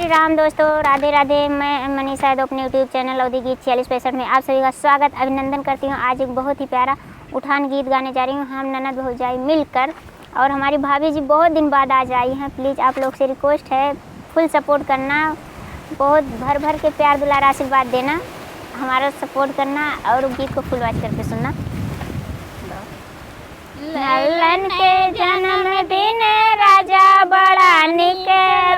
श्री राम दोस्तों, राधे राधे। मैं मनीषा यादव अपने यूट्यूब चैनल अवधि गीत 4665 में आप सभी का स्वागत अभिनंदन करती हूँ। आज एक बहुत ही प्यारा उठान गीत गाने जा रही हूँ, हम ननद भौजाई मिलकर। और हमारी भाभी जी बहुत दिन बाद आज आई हैं। प्लीज़ आप लोग से रिक्वेस्ट है, फुल सपोर्ट करना, बहुत भर भर के प्यार दुलार आशीर्वाद देना, हमारा सपोर्ट करना और गीत को फुल वॉच करके सुनना। ललन के जन्मदिन राजा बड़ा निक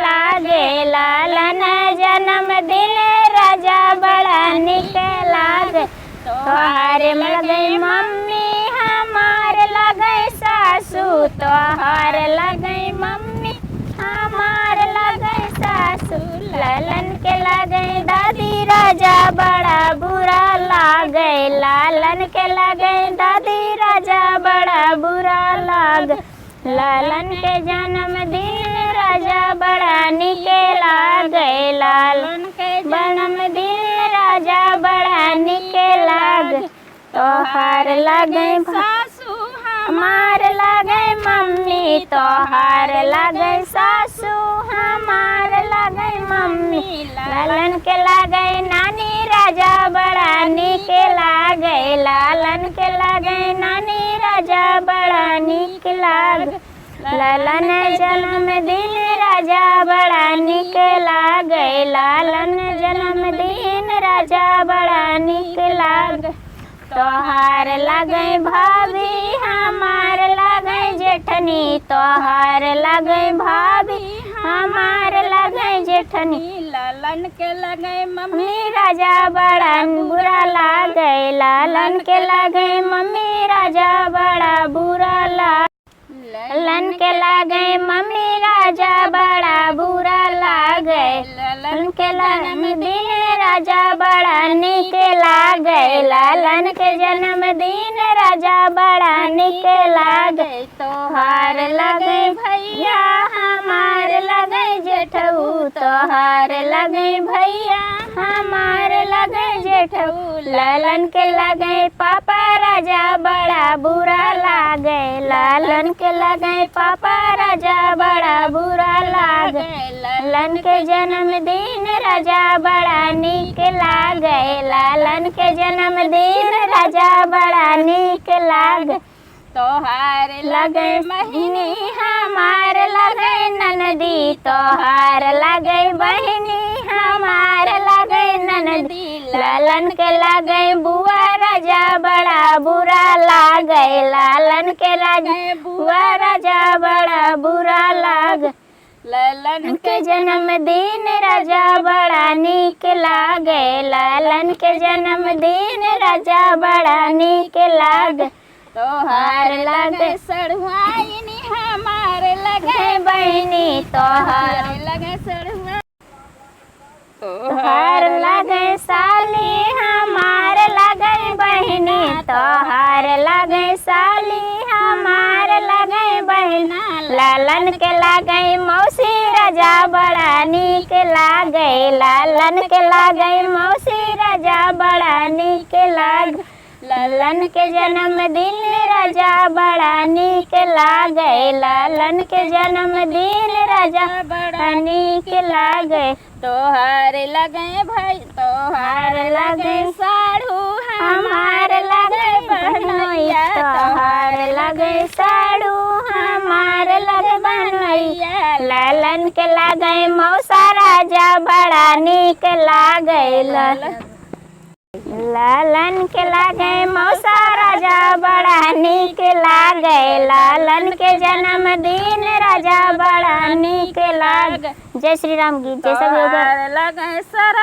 लागे, ललन जन्मदिन राजा बड़ा निक लागे। तोहार लगे मम्मी हमार लगे सासू, तोहार लगे मम्मी हमार लगे सासू। ललन के लगे दादी राजा बड़ा बुरा लागे, लालन के लगे दादी राजा बड़ा बुरा लागे। लालन के जन्मदिन राजा बड़ा निके लागे, लालन के जन्मदिन राजा बड़ा निके लागे। तोहार लगे सासू हमार लगे मम्मी, तोहार लगे सासू हमार लगे मम्मी। लालन के लगे नानी राजा बड़ा निके लागे, लालन के लगे नानी राजा बड़ा निक लागे। लालन जन्मदिन राजा बड़ा निक लागे, लालन जन्मदिन राजा बड़ा निक लागे। तोहार लगे भाभी हमार लगे जेठनी, तोहार लगे भाभी हमार लगे जेठनी। लालन के लगे मम्मी राजा बड़ा बुरा लागे, लालन के लगे मम्मी राजा बड़ा बुरा लागे। लालन के लगे मम्मी राजा बड़ा बुरा लागे, लालन के जन्मदिन राजा बड़ा निक लागे, लालन के जन्मदिन राजा बड़ा निक लागे। तोहार लगे भैया हमार लगे जेठऊ, तोहार लगे भैया हमार लगे जेठऊ। लालन के लगे पापा राजा बड़ा बुरा लागे, लालन के लगे पापा राजा बड़ा बुरा लागे। लालन के जन्मदिन राजा बड़ा निक लागे, लालन के जन्मदिन राजा बड़ा निक लागे। तोहार लगे बहिनी हमार लगे ननदी, तोहार लगे बहिनी हमार लगे ननदी। लालन के लगे बुआ राजा बड़ा बुरा लागे, लालन के लगे बुआ राजा बड़ा बुरा लागे। लालन के जन्मदिन राजा बड़ा निक लागे, लालन के जन्मदिन राजा बड़ा निक लागे। तोहार लगे सड़ुआइनी हमार लगे बहिनी, तोहार लगे सड़ुआ। तोहार लगे साली हमार लगे बहिनी, तोहार लगे साली हमार लगे बहिना। लालन के लगे मौसी राजा बड़ा निक लागे, लालन के लगे मौसी राजा बड़ा निक लागे। लालन के जन्मदिन राजा बड़ा निक लागे, लालन के जन्मदिन राजा बड़ा निक लागे। तोहार लगे भाई तोहार लगे साड़ू हमार लगे बनैया, तोहार लगे साड़ू हमार लगे बनैया। लालन के लगे मौसा राजा बड़ा निक लागे, लालन के लगे मौसा राजा बड़ा निक लागे। लालन के जन्मदिन राजा बड़ा निक लागे। जय श्री राम गीत जैसा लगे सर।